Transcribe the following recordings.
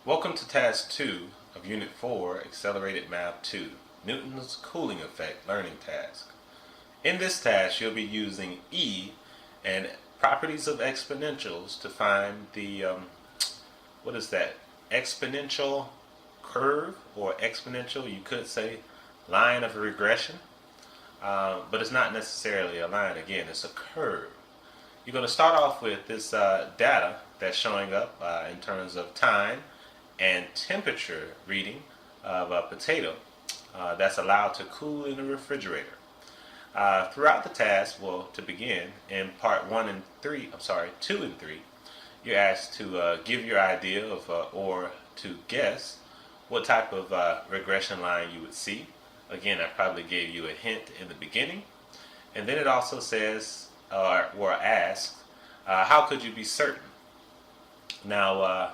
Welcome to Task 2 of Unit 4, Accelerated Math 2, Newton's Cooling Effect Learning Task. In this task, you'll be using E and properties of exponentials to find the, exponential curve, or exponential, you could say, line of regression. But it's not necessarily a line. Again, it's a curve. You're going to start off with this data that's showing up in terms of time and temperature reading of a potato that's allowed to cool in a refrigerator. Throughout the task, to begin, in part 2 and 3, you're asked to give your idea of or to guess what type of regression line you would see. Again, I probably gave you a hint in the beginning. And then it also says, or asks, how could you be certain? Now,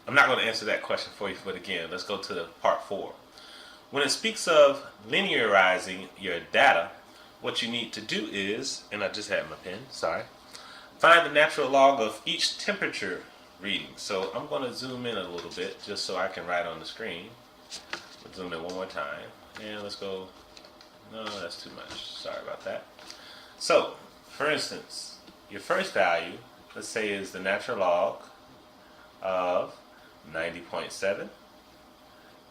I'm not going to answer that question for you, but again, let's go to part 4. When it speaks of linearizing your data, what you need to do is, and I just had my pen, find the natural log of each temperature reading. So I'm going to zoom in a little bit just so I can write on the screen. Let's zoom in one more time. And let's go, no, that's too much. Sorry about that. So, for instance, your first value, let's say, is the natural log of 90.7.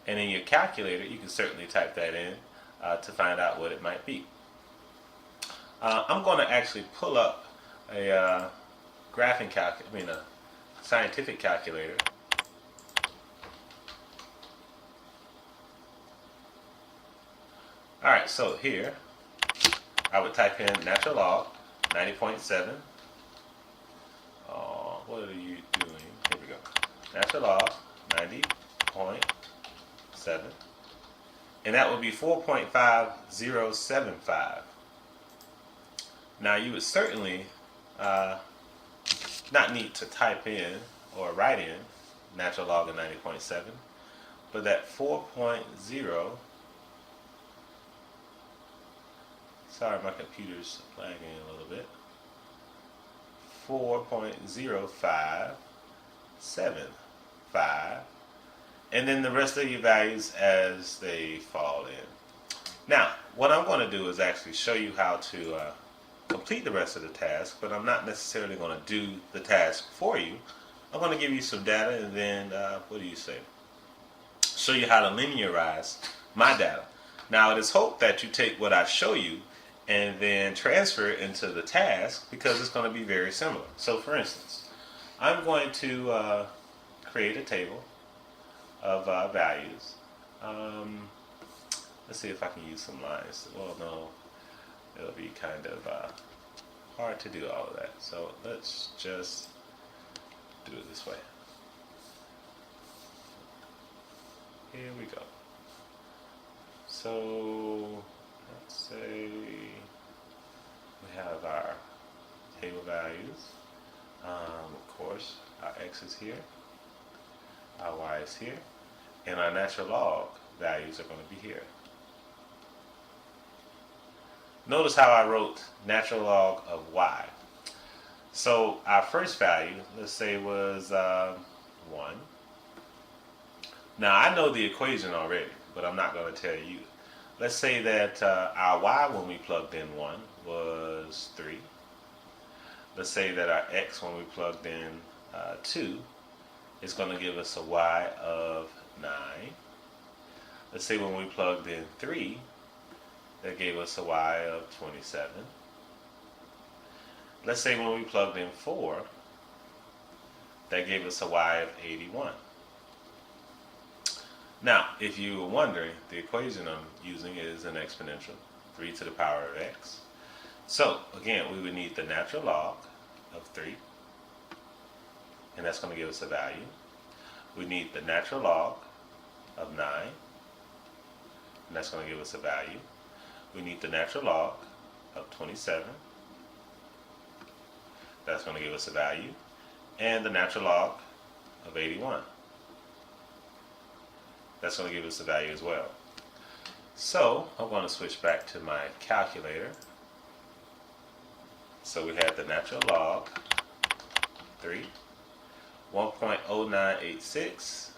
And in your calculator, you can certainly type that in to find out what it might be. I'm going to actually pull up a scientific calculator. Alright, so here I would type in natural log 90.7. Oh, what are you doing? Here we go. Natural log 90.7. And that would be 4.5075. Now you would certainly not need to type in or write in natural log of 90.7, but that 4.0, sorry, my computer's lagging a little bit, 4.0575, and then the rest of your values as they fall in. Now, what I'm going to do is actually show you how to complete the rest of the task, but I'm not necessarily going to do the task for you. I'm going to give you some data and then, show you how to linearize my data. Now, it is hoped that you take what I show you and then transfer it into the task, because it's going to be very similar. So, for instance, I'm going to create a table of values. Let's see if I can use some lines. Well, no, it'll be kind of hard to do all of that. So let's just do it this way. Here we go. So let's say we have our table values. Of course, our x is here, our y is here, and our natural log values are going to be here. Notice how I wrote natural log of y. So our first value, let's say, was 1. Now I know the equation already, but I'm not going to tell you. Let's say that our y when we plugged in 1 was 3. Let's say that our x when we plugged in 2 is going to give us a y of 9. Let's say when we plugged in 3, that gave us a y of 27. Let's say when we plugged in 4, that gave us a y of 81. Now, if you were wondering, the equation I'm using is an exponential, 3 to the power of x. So, again, we would need the natural log of 3, and that's going to give us a value. We need the natural log of 9, and that's going to give us a value. We need the natural log of 27. That's going to give us a value. And the natural log of 81. That's going to give us a value as well. So I'm going to switch back to my calculator. So we have the natural log 3, 1.0 1.0986.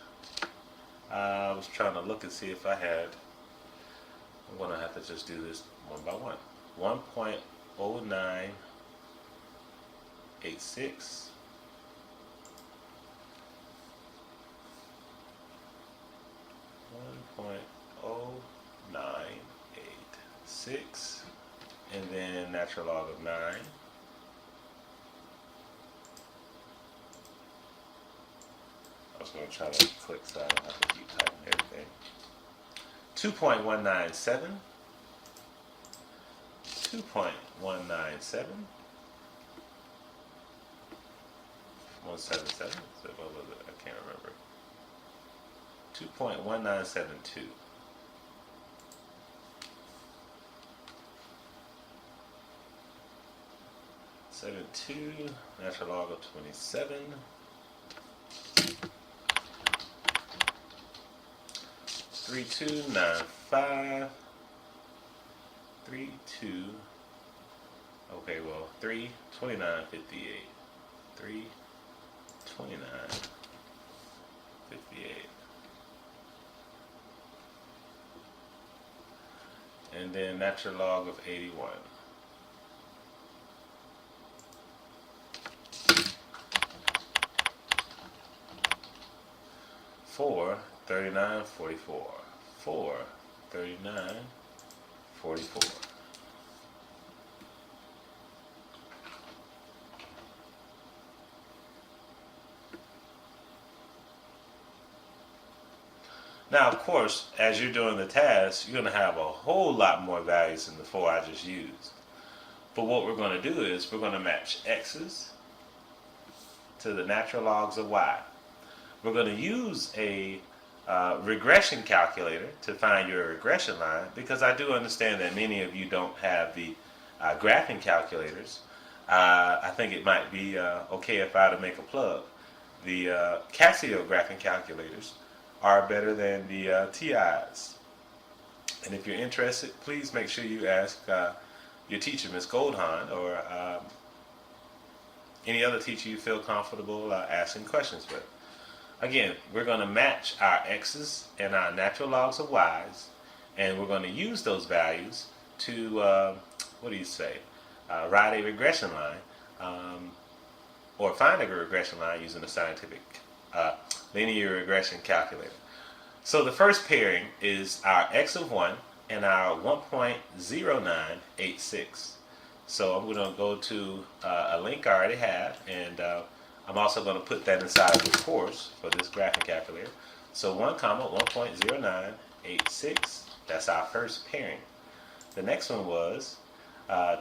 I was trying to look and see if I had. I'm going to have to just do this one by one. 1.0986. 1.0986, and then natural log of 9. I was going to try to click so I don't have to keep typing everything. 2.197. 2.197. 177. So what was it? I can't remember. 2.1972. 72, natural log of 27. 3295. 32. Okay, well, 32958. 32958. And then natural log of 81. 43944. 43944. Now, of course, as you're doing the task, you're going to have a whole lot more values than the 4 I just used. But what we're going to do is we're going to match x's to the natural logs of y. We're going to use a regression calculator to find your regression line, because I do understand that many of you don't have the graphing calculators. I think it might be okay if I were to make a plug. The Casio graphing calculators are better than the TIs. And if you're interested, please make sure you ask your teacher, Ms. Goldhahn, or any other teacher you feel comfortable asking questions with. Again, we're going to match our x's and our natural logs of y's, and we're going to use those values to, write a regression line, or find a regression line using a scientific linear regression calculator. So the first pairing is our x of 1 and our 1.0986. So I'm going to go to a link I already have, and I'm also going to put that inside of the course for this graphing calculator. So 1, 1.0986, that's our first pairing. The next one was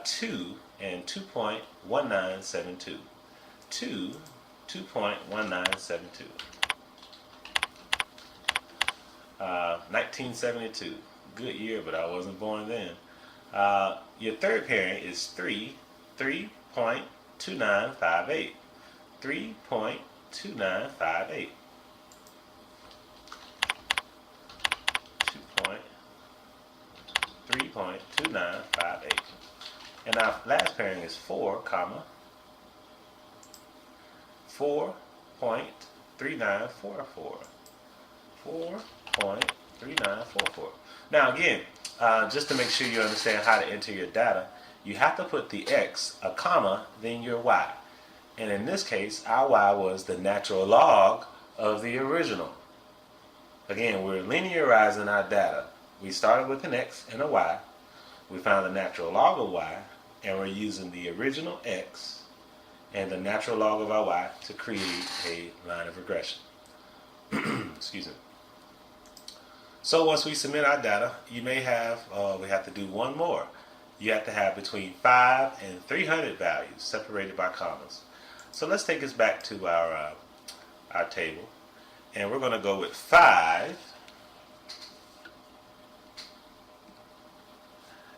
2 and 2.1972. 2.1972. 1972. Good year, but I wasn't born then. Your third pairing is 3.2958. 3.2958. 3.2958. And our last pairing is 4, 4.3944. 4.3944. Now again, just to make sure you understand how to enter your data, you have to put the x, a comma, then your y. And in this case, our y was the natural log of the original. Again, we're linearizing our data. We started with an x and a y. We found the natural log of y, and we're using the original x and the natural log of our y to create a line of regression. Excuse me. So once we submit our data, you may have, we have to do one more. You have to have between 5 and 300 values separated by commas. So let's take us back to our table, and we're going to go with 5.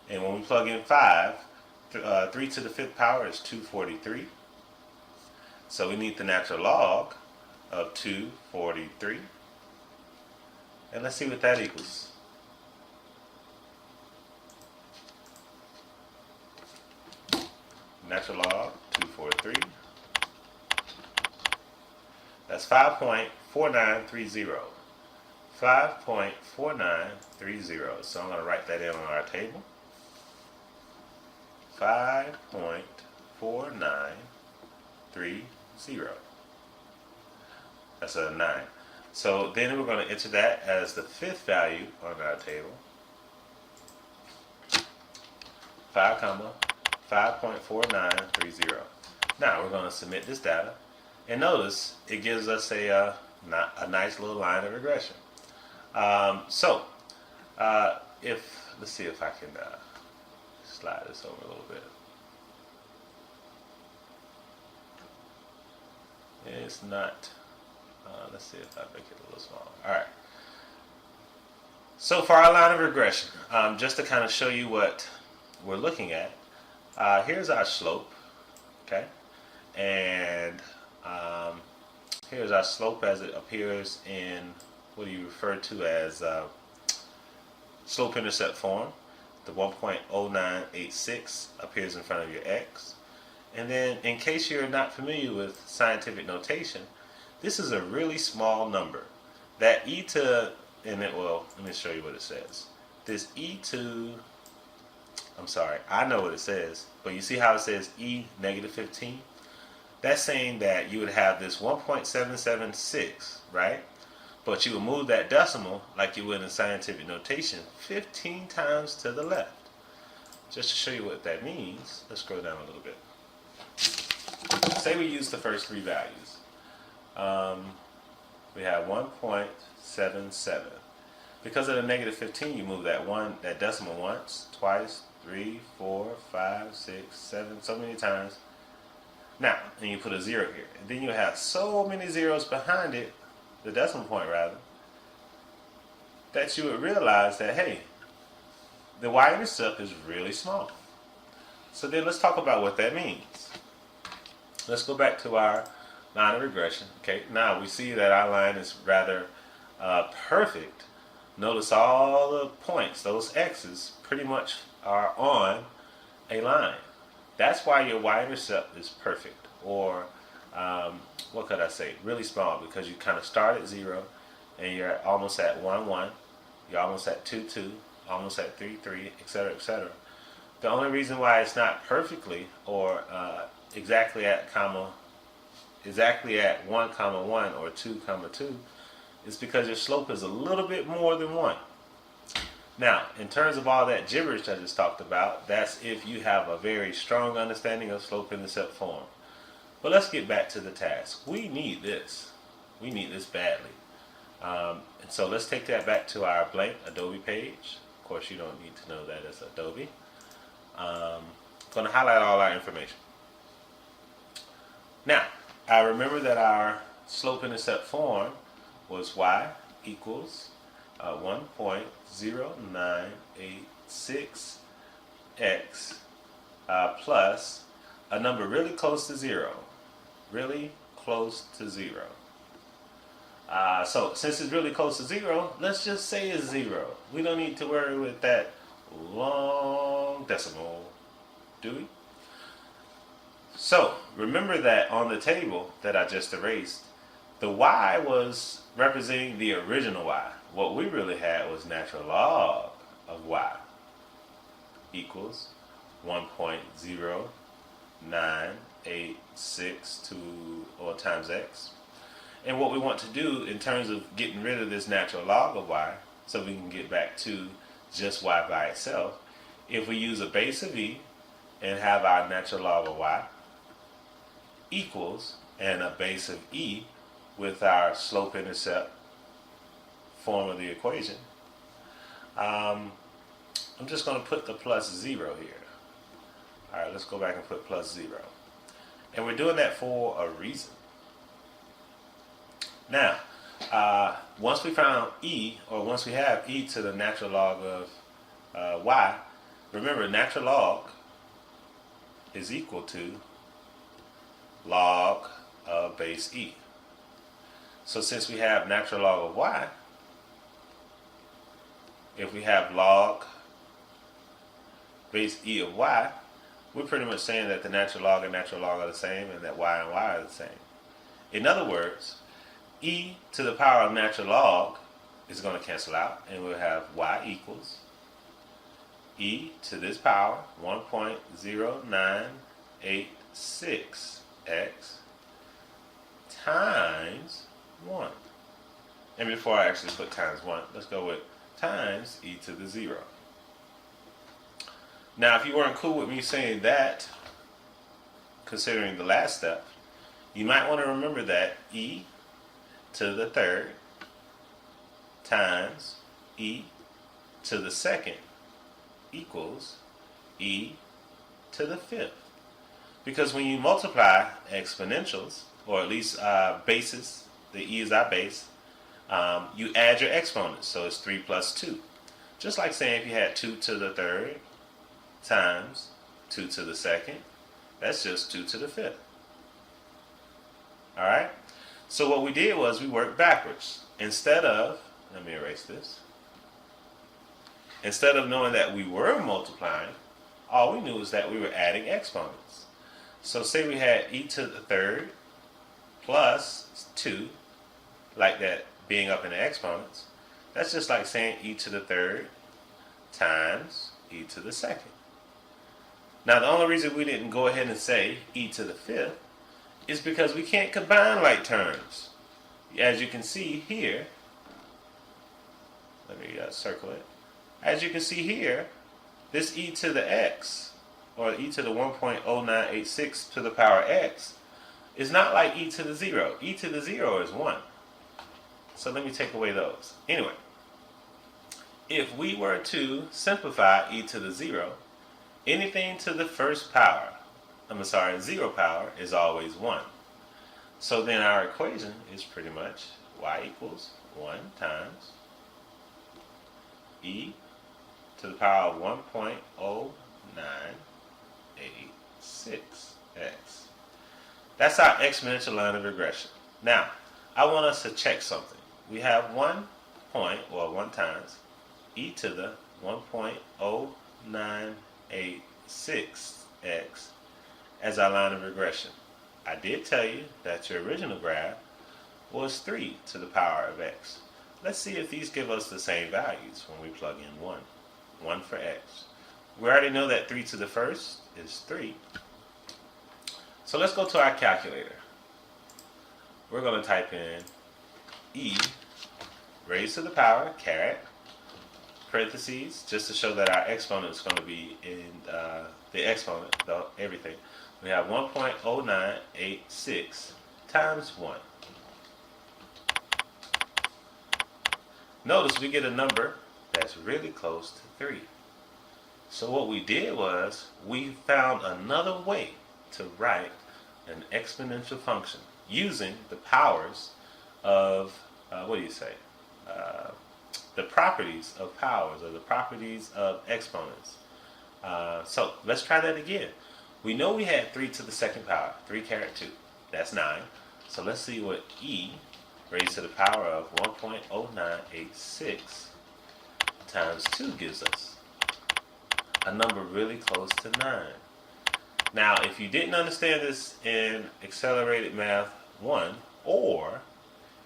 And when we plug in 5, 3 to the 5th power is 243. So we need the natural log of 243. And let's see what that equals. Natural log 243. That's 5.4930. 5.4930. So I'm going to write that in on our table. 5.4930. That's a 9. So then we're going to enter that as the fifth value on our table. 5.4930. Now we're going to submit this data, and notice it gives us a nice little line of regression. Let's see if I can slide this over a little bit. It's not. Let's see if I make it a little smaller. All right. So for our line of regression, just to kind of show you what we're looking at, here's our slope, okay, and here's our slope as it appears in what you refer to as slope-intercept form. The 1.0986 appears in front of your x. And then, in case you're not familiar with scientific notation, this is a really small number. That e to, let me show you what it says. This e to, I know what it says, but you see how it says e negative 15? That's saying that you would have this 1.776, right? But you would move that decimal like you would in scientific notation 15 times to the left. Just to show you what that means, let's scroll down a little bit. Say we use the first three values. We have 1.77. Because of the negative 15, you move that decimal once, twice, 3, 4, 5, 6, 7, so many times. Now, and you put a 0 here. And then you have so many zeros behind it, the decimal point rather, that you would realize that, hey, the y-intercept is really small. So then let's talk about what that means. Let's go back to our line of regression. Okay, now we see that our line is rather perfect. Notice all the points, those x's, pretty much are on a line. That's why your y-intercept is perfect, or what could I say, really small, because you kind of start at 0 and you're almost at 1, 1, you're almost at 2, 2, almost at 3, 3, etc., etc. The only reason why it's not perfectly or exactly at 1, 1, or 2, 2 is because your slope is a little bit more than 1. Now, in terms of all that gibberish I just talked about, that's if you have a very strong understanding of slope-intercept form. But let's get back to the task. We need this. We need this badly. And so let's take that back to our blank Adobe page. Of course, you don't need to know that it's Adobe. Going to highlight all our information. Now, I remember that our slope-intercept form was y equals 1.0986x plus a number really close to 0. Really close to 0. So since it's really close to 0, let's just say it's 0. We don't need to worry with that long decimal, do we? So remember that on the table that I just erased, the y was representing the original y. What we really had was natural log of y equals 1.0986 times x. And what we want to do in terms of getting rid of this natural log of y, so we can get back to just y by itself, if we use a base of e and have our natural log of y equals, and a base of e with our slope-intercept form of the equation, I'm just going to put the plus 0 here. Alright, let's go back and put plus 0. And we're doing that for a reason. Now, once we found e, or once we have e to the natural log of y, remember natural log is equal to log of base e. So since we have natural log of y, if we have log base e of y, we're pretty much saying that the natural log and natural log are the same, and that y and y are the same. In other words, e to the power of natural log is going to cancel out, and we'll have y equals e to this power 1.0986x times 1. And before I actually put times 1, let's go with times e to the 0. Now, if you weren't cool with me saying that, considering the last step, you might want to remember that e to the third times e to the second equals e to the fifth. Because when you multiply exponentials, or at least bases, the e is our base, you add your exponents. So it's 3 plus 2. Just like saying if you had 2 to the third times 2 to the second, that's just 2 to the fifth. Alright? So what we did was we worked backwards. Instead of, let me erase this. Instead of knowing that we were multiplying, all we knew was that we were adding exponents. So say we had e to the third plus 2, like that being up in the exponents. That's just like saying e to the third times e to the second. Now the only reason we didn't go ahead and say e to the fifth is because we can't combine like terms. As you can see here, let me circle it. As you can see here, this e to the x, or e to the 1.0986 to the power x, is not like e to the 0. E to the 0 is 1. So let me take away those. Anyway, if we were to simplify e to the 0, anything to the first power, 0 power, is always 1. So then our equation is pretty much y equals 1 times e to the power of 1.0986x. That's our exponential line of regression. Now, I want us to check something. We have 1 times e to the 1.0986x as our line of regression. I did tell you that your original graph was 3 to the power of x. Let's see if these give us the same values when we plug in 1. 1 for x. We already know that 3 to the first is 3. So let's go to our calculator. We're going to type in e raised to the power, caret, parentheses, just to show that our exponent is going to be in the exponent, everything. We have 1.0986 times 1. Notice we get a number that's really close to 3. So what we did was we found another way to write an exponential function using the powers of, the properties of powers, or the properties of exponents. So let's try that again. We know we had 3 to the second power, 3 caret 2. That's 9. So let's see what e raised to the power of 1.0986 times 2 gives us. A number really close to 9. Now, if you didn't understand this in Accelerated Math 1 or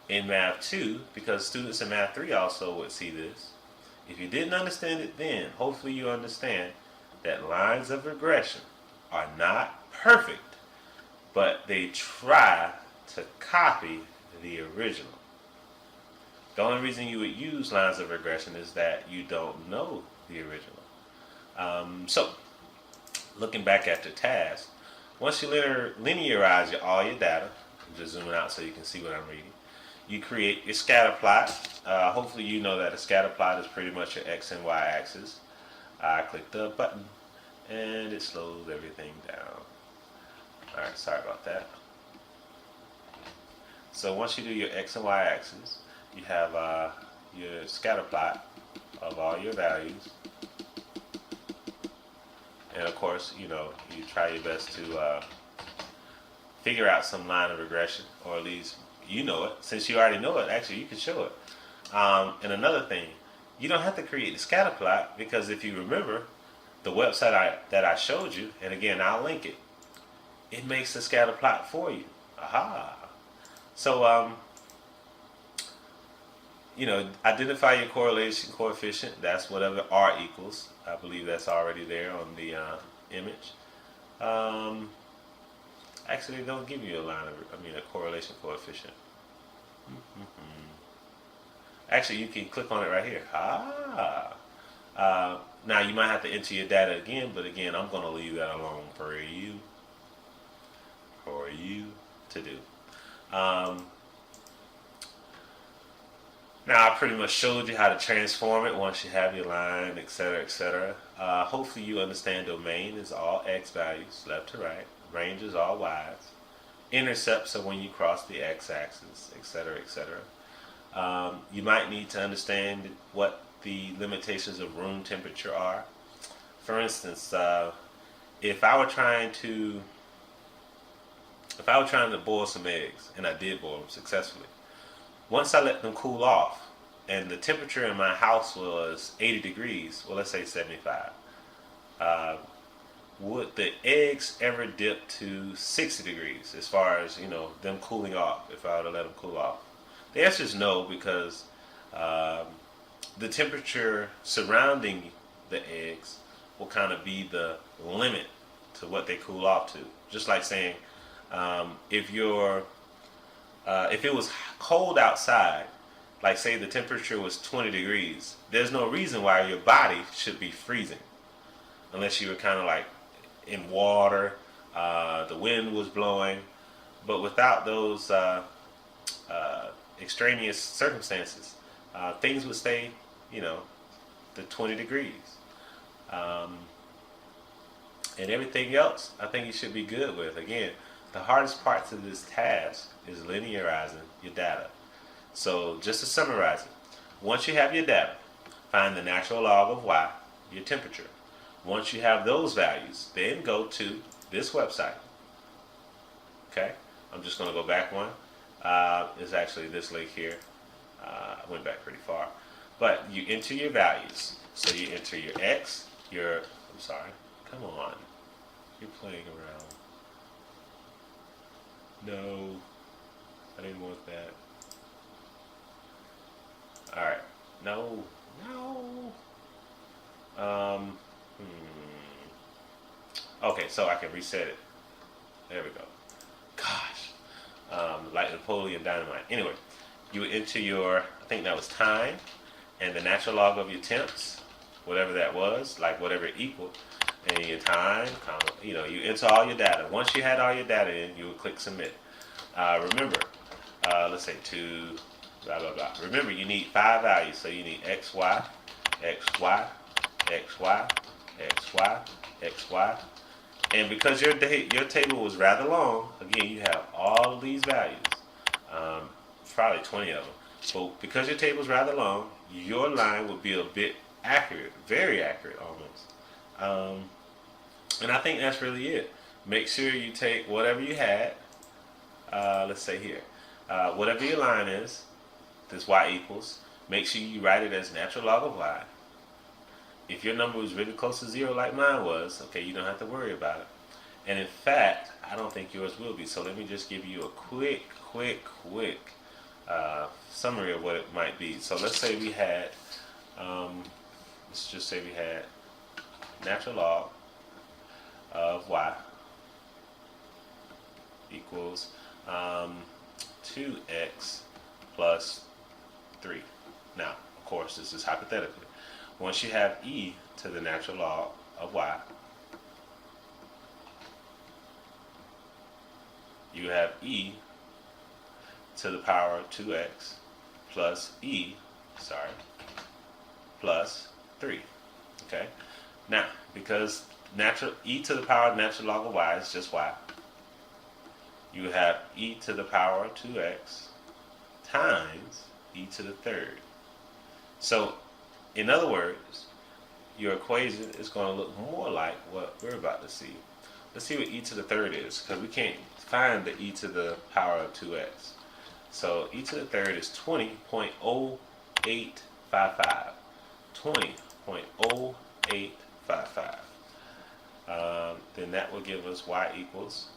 in Math 2, because students in Math 3 also would see this, if you didn't understand it then, hopefully you understand that lines of regression are not perfect, but they try to copy the original. The only reason you would use lines of regression is that you don't know the original. So, looking back at the task, once you linearize all your data, I'm just zooming out so you can see what I'm reading, you create your scatter plot. Hopefully you know that a scatter plot is pretty much your x and y axis. I click the button and it slows everything down. Alright, sorry about that. So once you do your x and y axis, you have your scatter plot of all your values. And of course, you try your best to figure out some line of regression, or at least you know it. Since you already know it, actually you can show it. And another thing, you don't have to create the scatter plot, because if you remember the website that I showed you, and again I'll link it, it makes the scatter plot for you. Aha! So identify your correlation coefficient. That's whatever r equals. I believe that's already there on the image. Um, Actually, they don't give you a correlation coefficient. Actually, you can click on it right here. Now you might have to enter your data again, but again, I'm going to leave that alone for you to do. Now I pretty much showed you how to transform it once you have your line, etc., etc. Hopefully you understand domain is all x values, left to right. Range is all y's. Intercepts are when you cross the x-axis, etc., etc. You might need to understand what the limitations of room temperature are. For instance, if I were trying to boil some eggs, and I did boil them successfully, once I let them cool off, and the temperature in my house was 80 degrees, well, let's say 75, would the eggs ever dip to 60 degrees as far as, them cooling off, if I were to let them cool off? The answer is no, because the temperature surrounding the eggs will kind of be the limit to what they cool off to. Just like saying, if it was cold outside, like say the temperature was 20 degrees, there's no reason why your body should be freezing, unless you were kind of like in water, the wind was blowing. But without those extraneous circumstances, things would stay, the 20 degrees. And everything else, I think you should be good with. Again, the hardest part to this task is linearizing your data. So just to summarize it, once you have your data, find the natural log of y, your temperature. Once you have those values, then go to this website. Okay, I'm just going to go back one. It's actually this link here. I went back pretty far. But you enter your values. So you enter your x, I'm sorry, come on. You're playing around. No, I didn't want that. Alright, no. Okay, so I can reset it. There we go. Gosh. Like Napoleon Dynamite. Anyway, you would enter your, I think that was time, and the natural log of your temps, whatever that was, like whatever it equaled, and your time, you enter all your data. Once you had all your data in, you would click submit. Remember, let's say to blah blah blah. Remember, you need 5 values, so you need x, y, x, y, x, y, x, y, x, y. And because your table was rather long, again, you have all of these values, probably 20 of them. So because your table is rather long, your line will be a bit accurate, very accurate almost. And I think that's really it. Make sure you take whatever you had, let's say here, whatever your line is, this y equals, make sure you write it as natural log of y. If your number was really close to 0 like mine was, okay, you don't have to worry about it. And in fact, I don't think yours will be. So let me just give you a quick summary of what it might be. So let's say we had, let's just say we had natural log of y equals 2x plus 3. Now, of course, this is hypothetically. Once you have e to the natural log of y, you have e to the power of 2x plus plus 3. Okay? Now, because e to the power of natural log of y is just y, you have e to the power of 2x times e to the third. So, in other words, your equation is going to look more like what we're about to see. Let's see what e to the third is, because we can't find the e to the power of 2x. So e to the third is 20.0855. 20.0855. Then that will give us y equals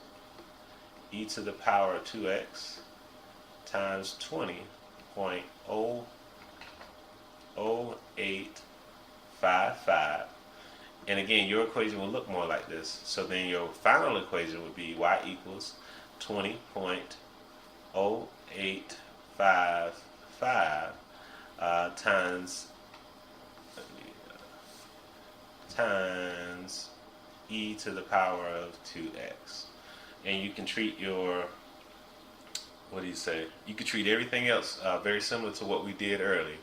e to the power of 2x times 20.0855. 20.0855. And again, your equation will look more like this. So then your final equation would be y equals 20.0855 times e to the power of 2x. And you can treat your, what do you say? You can treat everything else very similar to what we did earlier.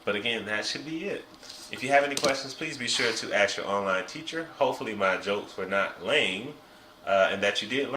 But again, that should be it. If you have any questions, please be sure to ask your online teacher. Hopefully my jokes were not lame and that you did learn.